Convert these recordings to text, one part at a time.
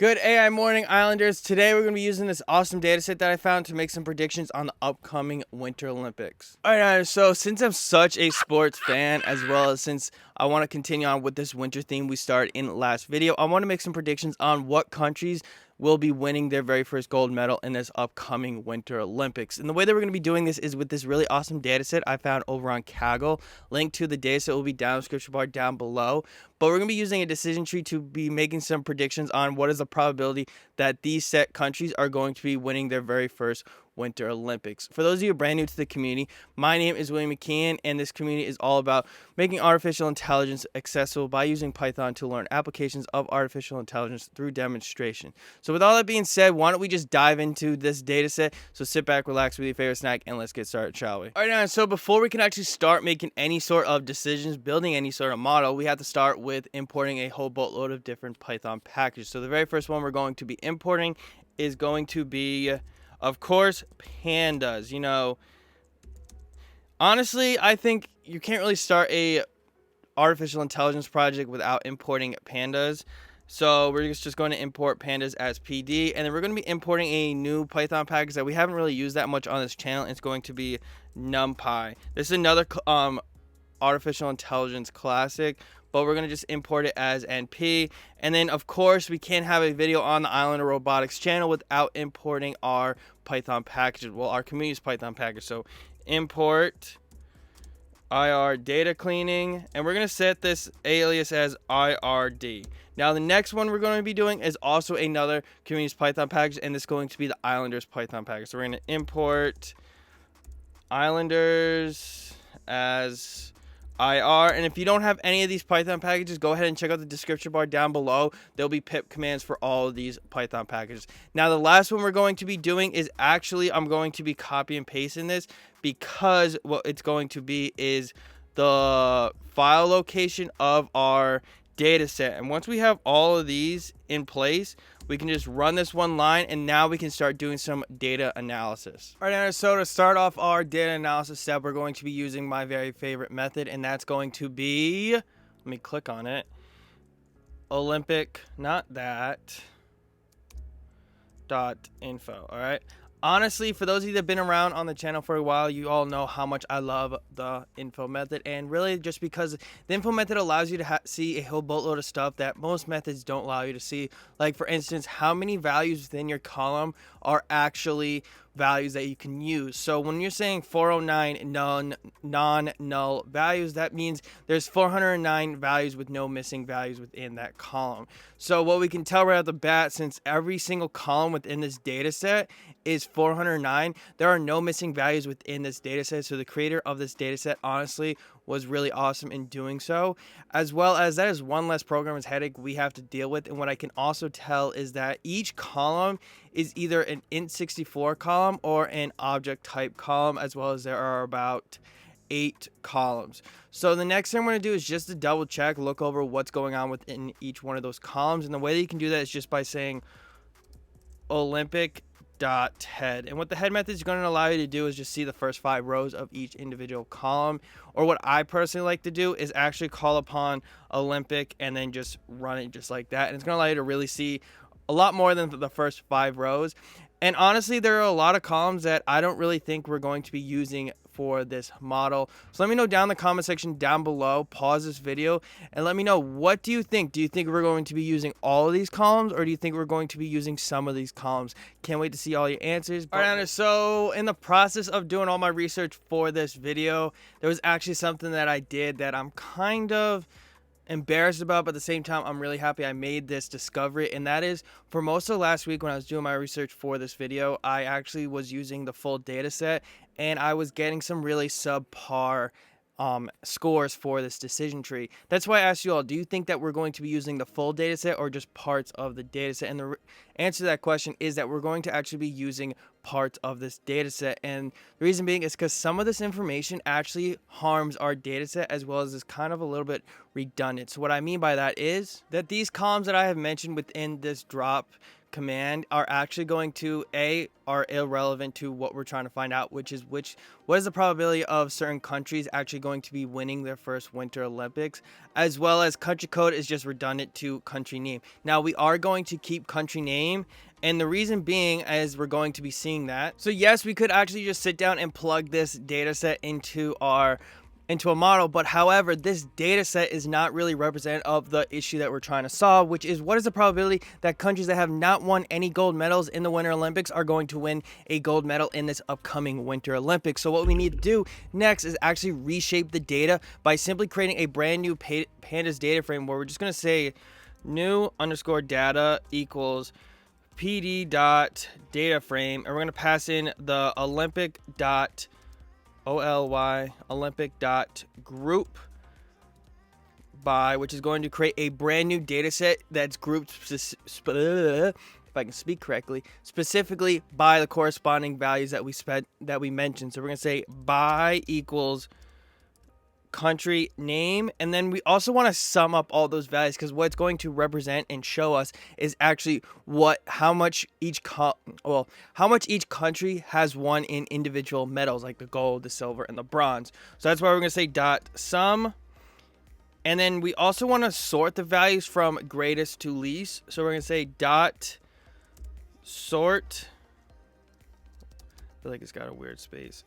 Good AI morning, Islanders. Today we're going to be using this awesome data set that I found to make some predictions on the upcoming Winter Olympics. Alright, so since I'm such a sports fan, as well as since I want to continue on with this winter theme we started in the last video, I want to make some predictions on what countries will be winning their very first gold medal in this upcoming Winter Olympics. And the way that we're going to be doing this is with this really awesome data set I found over on Kaggle. Link to the data set will be down in the description bar down below. But we're going to be using a decision tree to be making some predictions on what is the probability that these set countries are going to be winning their very first Winter Olympics. For those of you brand new to the community, my name is William McKeon, and this community is all about making artificial intelligence accessible by using Python to learn applications of artificial intelligence through demonstration. So with all that being said, why don't we just dive into this data set? So sit back, relax with your favorite snack, and let's get started, shall we? All right, now, so before we can actually start making any sort of decisions, building any sort of model, we have to start with importing a whole boatload of different Python packages. So the very first one we're going to be importing is going to be, of course, pandas. You know, honestly, I think you can't really start a artificial intelligence project without importing pandas. So we're just going to import pandas as PD, and then we're going to be importing a new Python package that we haven't really used that much on this channel. It's going to be numpy. This is another artificial intelligence classic, but we're going to just import it as NP. And then, of course, we can't have a video on the Islander Robotics channel without importing our Python packages. Well, our community's Python package. So import irdatacleaning, and we're going to set this alias as IRD. Now, the next one we're going to be doing is also another community's Python package, and this is going to be the Islanders Python package. So we're going to import Islanders as IR, and if you don't have any of these Python packages, go ahead and check out the description bar down below. There'll be pip commands for all of these Python packages. Now, the last one we're going to be doing is actually, I'm going to be copy and pasting this, because what it's going to be is the file location of our data set. And once we have all of these in place, we can just run this one line, and now we can start doing some data analysis. All right, so to start off our data analysis step, we're going to be using my very favorite method, and that's going to be, let me click on it, Olympic, not that, .info, all right? Honestly, for those of you that have been around on the channel for a while, you all know how much I love the info method, and really just because the info method allows you to see a whole boatload of stuff that most methods don't allow you to see. Like, for instance, how many values within your column are actually values that you can use. So when you're saying 409 non-null values, that means there's 409 values with no missing values within that column. So what we can tell right off the bat, since every single column within this data set is 409, there are no missing values within this data set. So the creator of this data set honestly was really awesome in doing so, as well as that is one less programmer's headache we have to deal with. And what I can also tell is that each column is either an int64 column or an object type column, as well as there are about 8 columns. So the next thing I'm going to do is just to double check, look over what's going on within each one of those columns. And the way that you can do that is just by saying Olympic head, and what the head method is going to allow you to do is just see the first 5 rows of each individual column. Or what I personally like to do is actually call upon Olympic and then just run it just like that, and it's going to allow you to really see a lot more than the first 5 rows. And honestly, there are a lot of columns that I don't really think we're going to be using for this model. So let me know down in the comment section down below. Pause this video and let me know, what do you think? Do you think we're going to be using all of these columns, or do you think we're going to be using some of these columns? Can't wait to see all your answers. All right, so in the process of doing all my research for this video, there was actually something that I did that I'm kind of embarrassed about, but at the same time I'm really happy I made this discovery. And that is, for most of last week when I was doing my research for this video, I actually was using the full data set, and I was getting some really subpar scores for this decision tree. That's why I asked you all, do you think that we're going to be using the full data set or just parts of the data set? And the answer to that question is that we're going to actually be using parts of this data set. And the reason being is because some of this information actually harms our data set, as well as is kind of a little bit redundant. So what I mean by that is that these columns that I have mentioned within this drop command are actually going to are irrelevant to what we're trying to find out, which is what is the probability of certain countries actually going to be winning their first Winter Olympics, as well as country code is just redundant to country name. Now we are going to keep country name, and the reason being is we're going to be seeing that. So yes, we could actually just sit down and plug this data set into a model, but however, this data set is not really representative of the issue that we're trying to solve, which is what is the probability that countries that have not won any gold medals in the Winter Olympics are going to win a gold medal in this upcoming Winter Olympics. So what we need to do next is actually reshape the data by simply creating a brand new pandas data frame where we're just going to say new underscore data equals pd dot data frame, and we're going to pass in the Olympic dot Olympic dot group by, which is going to create a brand new data set that's grouped if I can speak correctly, specifically by the corresponding values that we mentioned. So we're going to say by equals country name, and then we also want to sum up all those values, because what it's going to represent and show us is actually how much each country has won in individual medals, like the gold, the silver, and the bronze. So that's why we're going to say dot sum, and then we also want to sort the values from greatest to least. So we're going to say dot sort. I feel like it's got a weird space.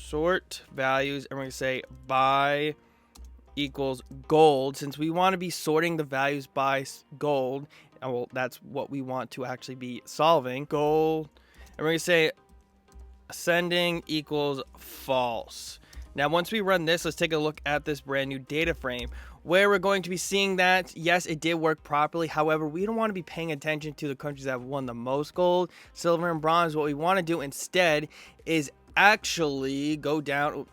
Sort values, and we're going to say by equals gold, since we want to be sorting the values by gold, and well, that's what we want to actually be solving, gold, and we're going to say ascending equals false. Now once we run this, let's take a look at this brand new data frame where we're going to be seeing that yes, it did work properly. However, we don't want to be paying attention to the countries that have won the most gold, silver, and bronze. What we want to do instead is actually go down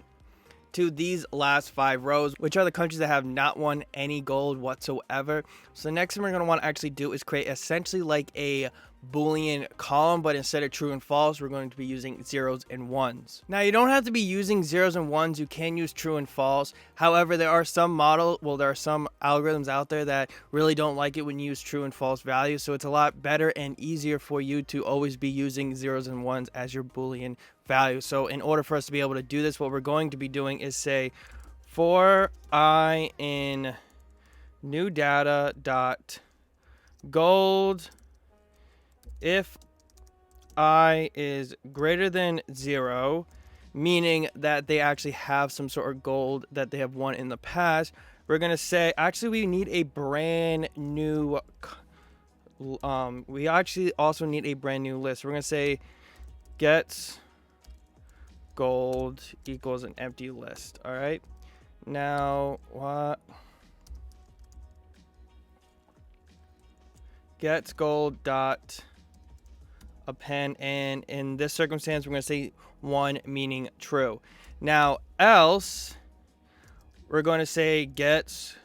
to these last 5 rows, which are the countries that have not won any gold whatsoever. So the next thing we're going to want to actually do is create essentially like a Boolean column, but instead of true and false, we're going to be using zeros and ones. Now you don't have to be using zeros and ones, you can use true and false. However, there are some algorithms out there that really don't like it when you use true and false values, so it's a lot better and easier for you to always be using zeros and ones as your Boolean value. So in order for us to be able to do this, what we're going to be doing is say for I in new data dot gold if I is greater than 0, meaning that they actually have some sort of gold that they have won in the past, we're going to say, actually we need a brand new, we actually also need a brand new list. We're going to say gets gold equals an empty list. All right. Now what? Gets gold dot append, and in this circumstance we're going to say 1 meaning true. Now else we're going to say gets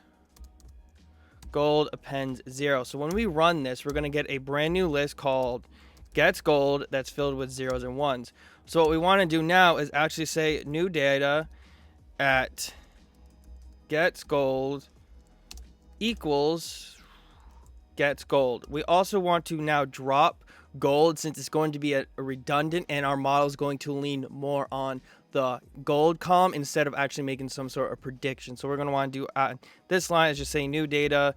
gold appends 0. So when we run this, we're going to get a brand new list called gets gold that's filled with zeros and ones. So what we want to do now is actually say new data at gets gold equals gets gold. We also want to now drop gold, since it's going to be a redundant, and our model is going to lean more on the gold column instead of actually making some sort of prediction. So we're going to want to do this line is just say new data.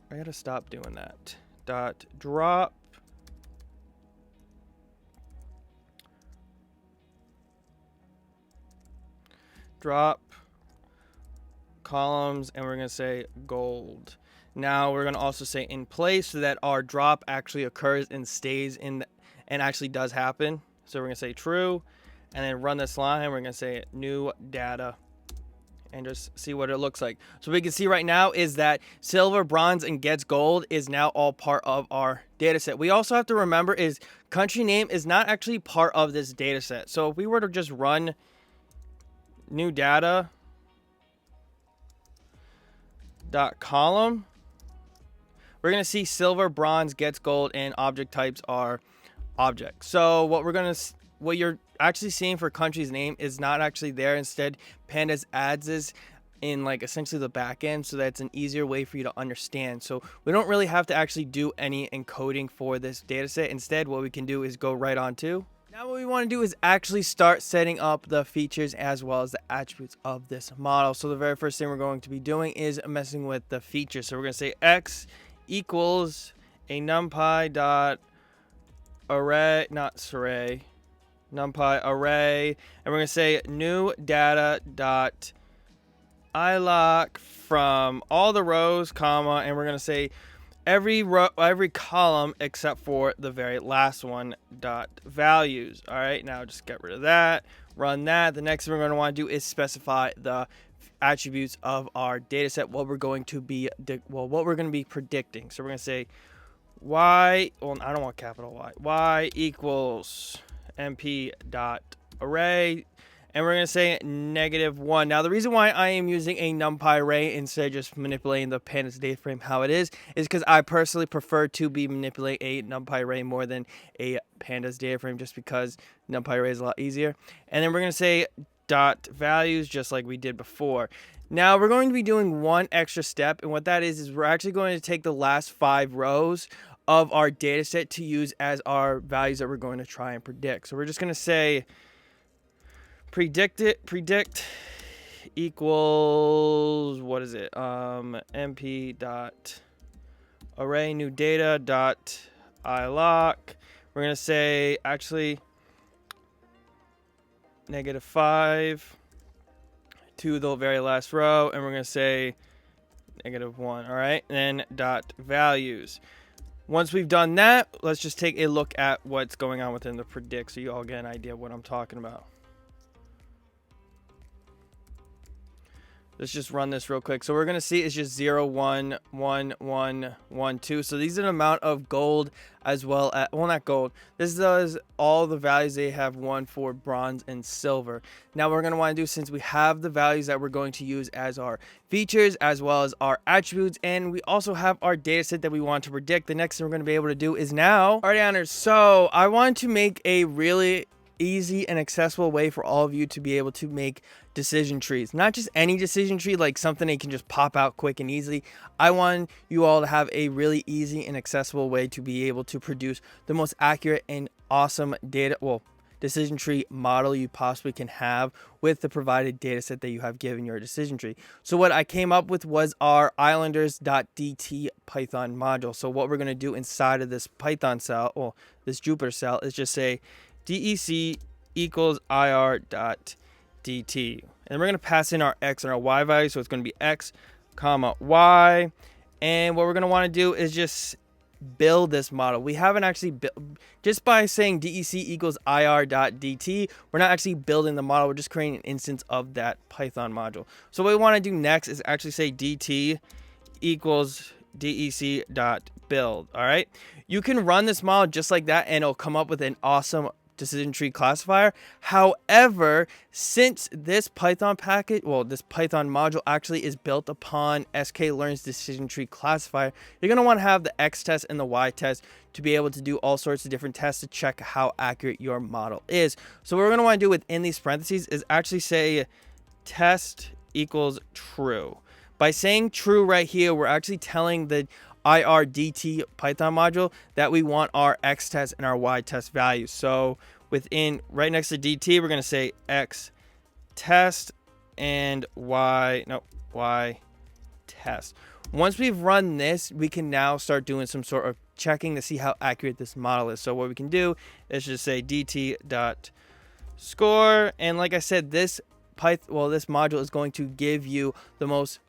I gotta stop doing that. Dot drop columns, and we're going to say gold. Now we're going to also say in place, so that our drop actually occurs and stays in and actually does happen. So we're going to say true, and then run this line, and we're going to say new data and just see what it looks like. So what we can see right now is that silver, bronze, and gets gold is now all part of our data set. We also have to remember is country name is not actually part of this data set. So if we were to just run new data dot column, we're going to see silver, bronze, gets gold, and object types are objects. So what you're actually seeing for country's name is not actually there. Instead, pandas adds this in like essentially the back end, so that's an easier way for you to understand. So we don't really have to actually do any encoding for this data set. Instead, what we can do is go right on to. Now what we want to do is actually start setting up the features as well as the attributes of this model. So the very first thing we're going to be doing is messing with the features. So we're going to say x equals a numpy dot array, numpy array, and we're going to say new data dot iloc from all the rows, comma, and we're going to say every row, every column except for the very last one, dot values. All right, now just get rid of that, run that. The next thing we're going to want to do is specify the attributes of our data set, what we're going to be predicting. So we're going to say y, well, I don't want capital Y equals mp dot array, and we're going to say -1. Now, the reason why I am using a numpy array instead of just manipulating the pandas data frame how it is because I personally prefer to be manipulate a numpy array more than a pandas data frame, just because numpy array is a lot easier. And then we're going to say dot values just like we did before. Now, we're going to be doing one extra step, and what that is we're actually going to take the last 5 rows of our data set to use as our values that we're going to try and predict. So we're just going to say predict equals, what is it, mp dot array new data dot iloc. We're going to say actually -5 to the very last row, and we're going to say -1. All right, and then dot values. Once we've done that, let's just take a look at what's going on within the predict so you all get an idea of what I'm talking about. Let's just run this real quick. So we're going to see it's just 0, 1, 1, 1, 1, 2. So these are the amount of gold as well as, well, not gold. This is all the values they have, 1 for bronze and silver. Now we're going to want to do, since we have the values that we're going to use as our features as well as our attributes, and we also have our data set that we want to predict, the next thing we're going to be able to do is now, alright, honors. So I want to make a really easy and accessible way for all of you to be able to make decision trees. Not just any decision tree, like something that can just pop out quick and easily. I want you all to have a really easy and accessible way to be able to produce the most accurate and awesome decision tree model you possibly can have with the provided data set that you have given your decision tree. So what I came up with was our islanders.dt Python module. So what we're going to do inside of this Python cell, well, this Jupyter cell, is just say dec equals ir.dt, and we're going to pass in our x and our y value. So it's going to be x comma y, and what we're going to want to do is just build this model. We haven't actually built, just by saying dec equals ir.dt, we're not actually building the model, we're just creating an instance of that Python module. So what we want to do next is actually say dt equals dec.build. all right, you can run this model just like that and it'll come up with an awesome decision tree classifier. However, since this Python package, this Python module actually is built upon scikit-learn's decision tree classifier, you're going to want to have the x test and the y test to be able to do all sorts of different tests to check how accurate your model is. So what we're going to want to do within these parentheses is actually say test equals true. By saying true right here, we're actually telling the irdt Python module that we want our x test and our y test values. So within, right next to dt, we're going to say x test and y test. Once we've run this, we can now start doing some sort of checking to see how accurate this model is. So what we can do is just say dt dot score, and like I said, this module is going to give you the most,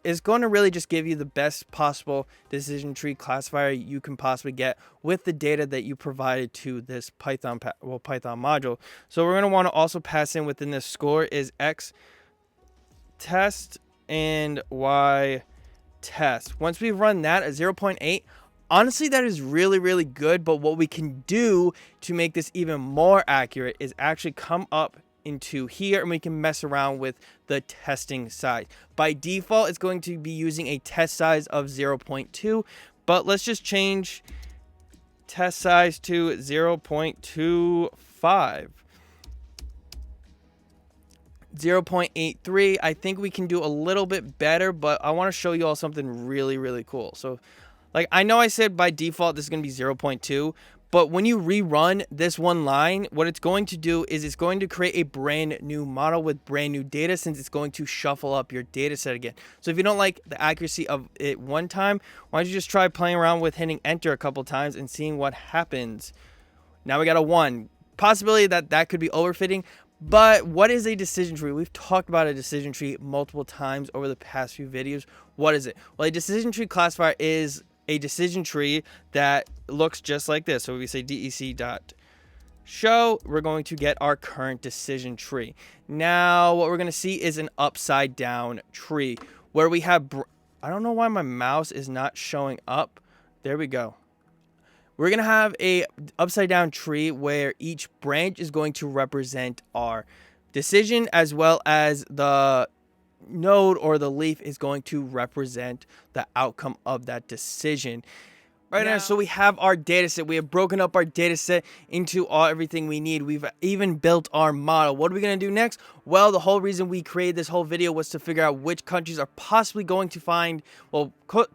is going to really just give you the best possible decision tree classifier you can possibly get with the data that you provided to this Python module. So we're going to want to also pass in within this score is x test and y test. Once we run that at 0.8, honestly, that is really, really good. But what we can do to make this even more accurate is actually come up into here and we can mess around with the testing size. By default, it's going to be using a test size of 0.2, but let's just change test size to 0.25. 0.83. I think we can do a little bit better, but I want to show you all something really, really cool. So like, I know I said by default this is going to be 0.2, but when you rerun this one line, what it's going to do is it's going to create a brand new model with brand new data, since it's going to shuffle up your data set again. So if you don't like the accuracy of it one time, why don't you just try playing around with hitting enter a couple times and seeing what happens. Now we got a 1. Possibility that could be overfitting. But what is a decision tree? We've talked about a decision tree multiple times over the past few videos. What is it? Well, a decision tree classifier is a decision tree that looks just like this. So if we say dec.show, we're going to get our current decision tree. Now, what we're going to see is an upside down tree where we have, I don't know why my mouse is not showing up. There we go. We're going to have a upside down tree where each branch is going to represent our decision, as well as the node or the leaf is going to represent the outcome of that decision. Right now, so we have our data set. We have broken up our data set into everything we need. We've even built our model. What are we going to do next? Well, the whole reason we created this whole video was to figure out which countries are possibly going to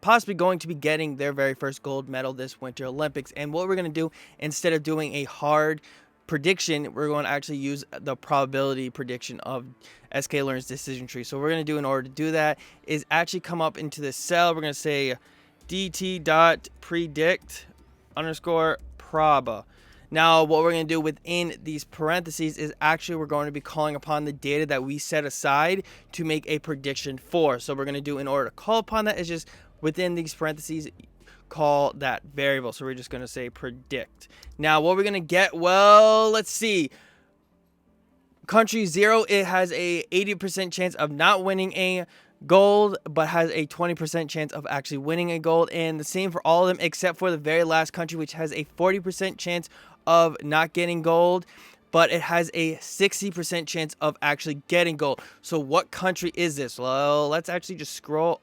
possibly going to be getting their very first gold medal this Winter Olympics. And what we're going to do, instead of doing a hard prediction, we're going to actually use the probability prediction of scikit-learn's decision tree. So what we're going to do in order to do that is actually come up into this cell. We're going to say dt.predict_proba. Now, what we're going to do within these parentheses is actually we're going to be calling upon the data that we set aside to make a prediction for. So we're going to do, in order to call upon that, is just within these parentheses call that variable. So we're just going to say predict. Now, what we're going to get, well, let's see. Country 0, it has a 80% chance of not winning a gold, but has a 20% chance of actually winning a gold. And the same for all of them except for the very last country, which has a 40% chance of not getting gold, but it has a 60% chance of actually getting gold. So what country is this? Well, let's actually just scroll.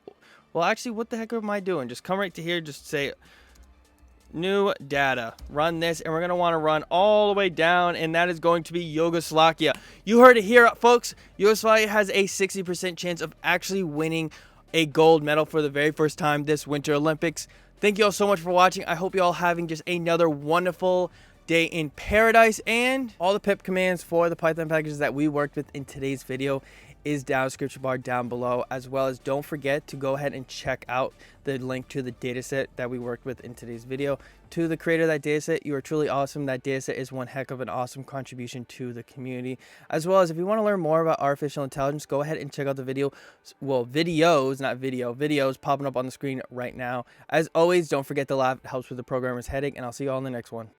Well, actually, what the heck am I doing? Just come right to here, just say new data, run this, and we're going to want to run all the way down, and that is going to be Yugoslavia. You heard it here, folks. Yugoslavia has a 60% chance of actually winning a gold medal for the very first time this Winter Olympics. Thank you all so much for watching. I hope you all having just another wonderful day in paradise, and all the pip commands for the Python packages that we worked with in today's video is down in the description bar down below, as well as don't forget to go ahead and check out the link to the dataset that we worked with in today's video. To the creator of that dataset, you are truly awesome. That dataset is one heck of an awesome contribution to the community. As well as if you want to learn more about artificial intelligence, go ahead and check out the videos popping up on the screen right now. As always, don't forget to laugh. It helps with the programmer's headache, and I'll see you all in the next one.